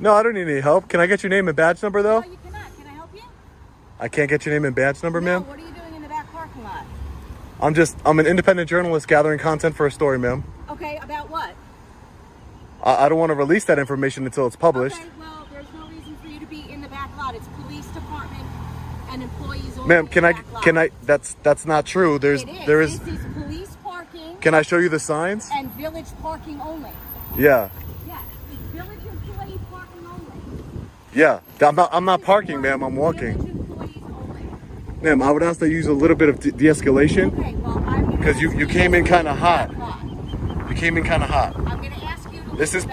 No, I don't need any help. Can I get your name and badge number, though? No, you cannot. Can I help you? I can't get your name and badge number, No, ma'am? what are you doing in the back parking lot? I'm an independent journalist gathering content for a story, ma'am. Okay, about what? I don't want to release that information until it's published. Okay, well, there's no reason for you to be in the back lot. It's police department and employees only. Ma'am, can I, that's not true. There is. This is police parking. Can I show you the signs? And village parking only. Yeah. Yes, it's village employee parking only. Yeah. I'm not parking, ma'am. I'm walking. Village employees only. Ma'am, I would ask that you use a little bit of de-escalation. Okay, well, I'm gonna Because you came in kind of hot. You came in kind of hot. I'm going to ask you to This is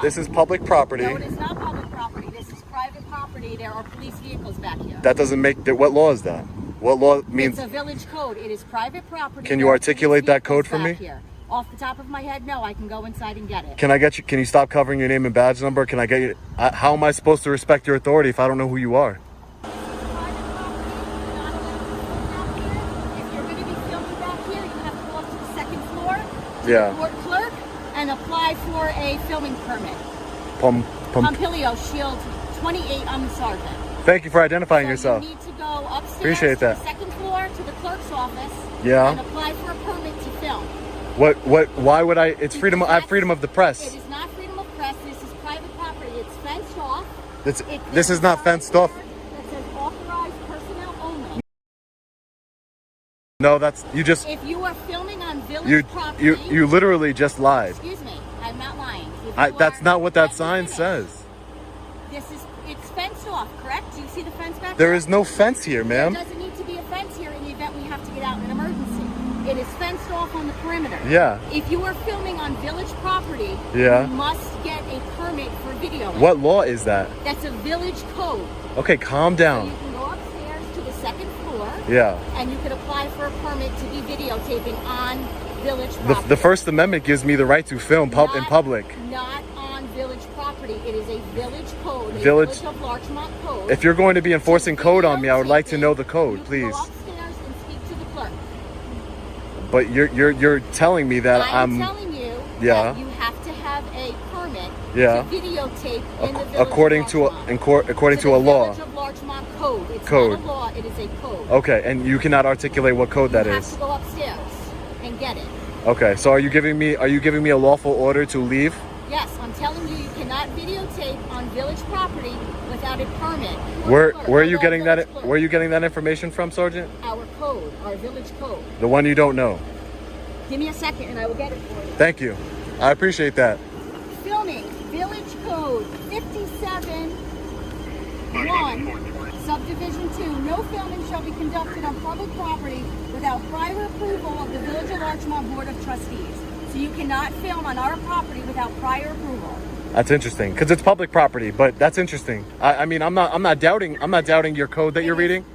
This is public property. No, it is not public property. This is private property. There are police vehicles back here. That doesn't make what law is that? What law means? It's a village code. It is private property. Can you articulate that code for me? Here. Off the top of my head, no. I can go inside and get it. Can I get you? Can you stop covering your name and badge number? Can I get you? How am I supposed to respect your authority if I don't know who you are? Yeah. Court clerk and apply for a filming permit. Pompilio, Shield 28. I'm the sergeant. Thank you for identifying yourself. You need to go upstairs. Appreciate that. To the second floor to the clerk's office. Yeah. And apply for a permit to film. Why would I? It's freedom. I have freedom of the press. It is not freedom of press. This is private property. It's fenced off. This is not fenced off. It says authorized personnel only. No, that's you just. If you are filming on village property, you literally just lied. Excuse me, I'm not lying. That's not what that sign says. It's fenced off, correct? Do you see the fence back there? There is no fence here, ma'am. There doesn't need to be a fence here in the event we have to get out in an emergency. It is fenced off on the perimeter. Yeah. If you are filming on village property, yeah, you must get a permit for video. What law is that? That's a village code. Okay, calm down. So you can go upstairs to the second floor. Yeah. And you could apply for a permit to be videotaping on village property. The First Amendment gives me the right to film in public. Not on village property. It is a village code. Village of Larchmont code. If you're going to be enforcing code on me, I would like to know the code, please. Go upstairs and speak to the clerk. But you're telling me that I'm telling you that you have to have a permit to videotape in the village according of to a law. Village of Larchmont code. It's not a law. It is a code. Okay, and you cannot articulate what code that is. You have to go upstairs and get it. Okay, so are you giving me a lawful order to leave? Yes, I'm telling you, you cannot videotape on village property without a permit. Where are you getting that? Where are you getting that information from, Sergeant? Our code, our village code. The one you don't know. Give me a second, and I will get it for you. Thank you. I appreciate that. Filming, village code 57-1, subdivision 2. No filming shall be conducted on public property without prior approval of the Village of Larchmont Board of Trustees. So you cannot film on our property without prior approval. That's interesting because it's public property, but that's interesting. I mean, I'm not doubting your code that you're reading.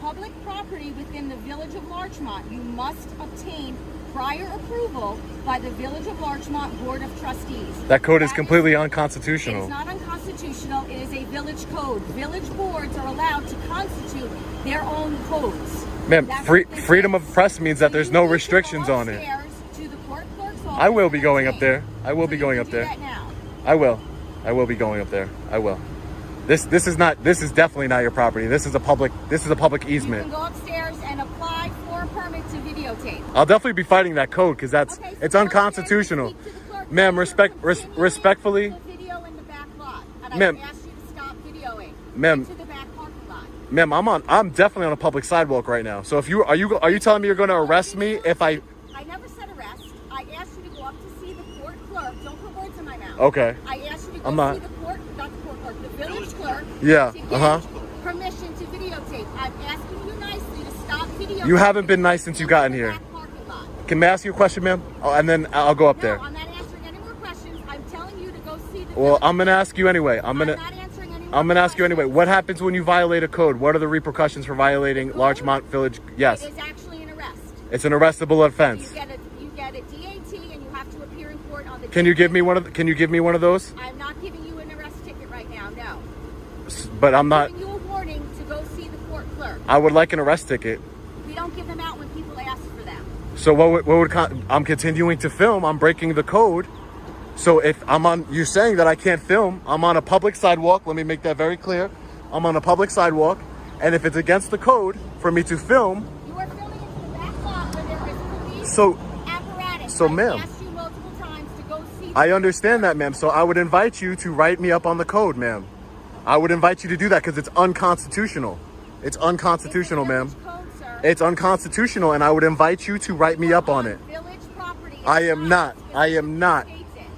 Public property within the Village of Larchmont, you must obtain prior approval by the Village of Larchmont Board of Trustees. That code is completely unconstitutional. It's not unconstitutional. It is a village code. Village boards are allowed to constitute their own codes. Ma'am, freedom of press means that there's no restrictions on it. I will be going up there. I will be going up there. I will be going up there. I will. This is definitely not your property. This is a public easement. You can go upstairs and apply for a permit to videotape. I'll definitely be fighting that code because it's unconstitutional. Ma'am, respectfully. Video in the back lot. Ma'am, I asked you to stop videoing. Ma'am, to the back parking lot. Ma'am, I'm definitely on a public sidewalk right now. So if are you telling me you're going to arrest me if I never said arrest. I asked you to go up to see the court clerk. Don't put words in my mouth. Okay. I asked you to go see the court, not the court clerk, the village clerk. Yeah. To get permission to videotape. I'm asking you nicely to stop videotaping. You haven't been nice since you gotten here. Can I ask you a question, ma'am? Oh, and then I'll go up there. I'm not answering any more questions. I'm telling you to go see the. Well, I'm gonna ask you anyway. I'm gonna ask you anyway. What happens when you violate a code? What are the repercussions for violating Larchmont Village? Yes. It is actually an arrest. It's an arrestable offense. You get a DAT and you have to appear in court on the. Can you give me one of those? I'm not giving you an arrest ticket right now. No. But I'm not. Giving you a warning to go see the court clerk. I would like an arrest ticket. We don't give them out when people ask for them. So I'm continuing to film. I'm breaking the code. So if I'm on, you're saying that I can't film, I'm on a public sidewalk. Let me make that very clear. I'm on a public sidewalk. And if it's against the code for me to film. You are filming into the back lot where there is police So, apparatus. so I've ma'am. asked you multiple times to go see. I understand that, ma'am. So I would invite you to write me up on the code, ma'am. I would invite you to do that because it's unconstitutional. It's unconstitutional, ma'am. It's unconstitutional, and I would invite you to write me up on it. Village property. I am not. I am not.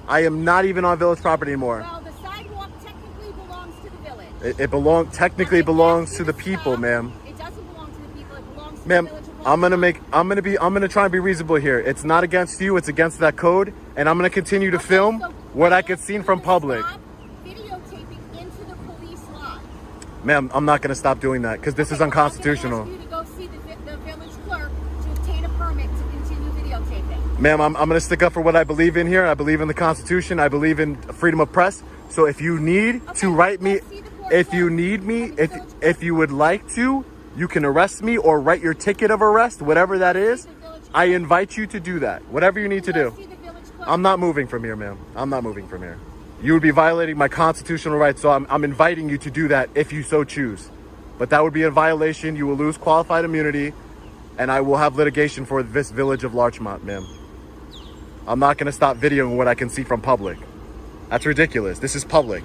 I am not even on village property anymore. Well, the sidewalk technically belongs to the village. It technically belongs to the people, ma'am. It doesn't belong to the people. It belongs to Ma'am, the village. I'm gonna try and be reasonable here. It's not against you, it's against that code, and I'm gonna continue to film what I could see from public. Stop videotaping into the police lot. Ma'am, I'm not gonna stop doing that because this is unconstitutional. I'm going to ask you to go see the village clerk to obtain a permit to continue videotaping. Ma'am, I'm gonna stick up for what I believe in here. I believe in the Constitution. I believe in freedom of press. So if you need to write me, if you need me, if you would like to, you can arrest me or write your ticket of arrest, whatever that is. I invite you to do that. Whatever you need to do. I'm not moving from here, ma'am. I'm not moving from here. You would be violating my constitutional rights, so I'm inviting you to do that if you so choose. But that would be a violation. You will lose qualified immunity, and I will have litigation for this village of Larchmont, ma'am. I'm not going to stop videoing what I can see from public. That's ridiculous. This is public.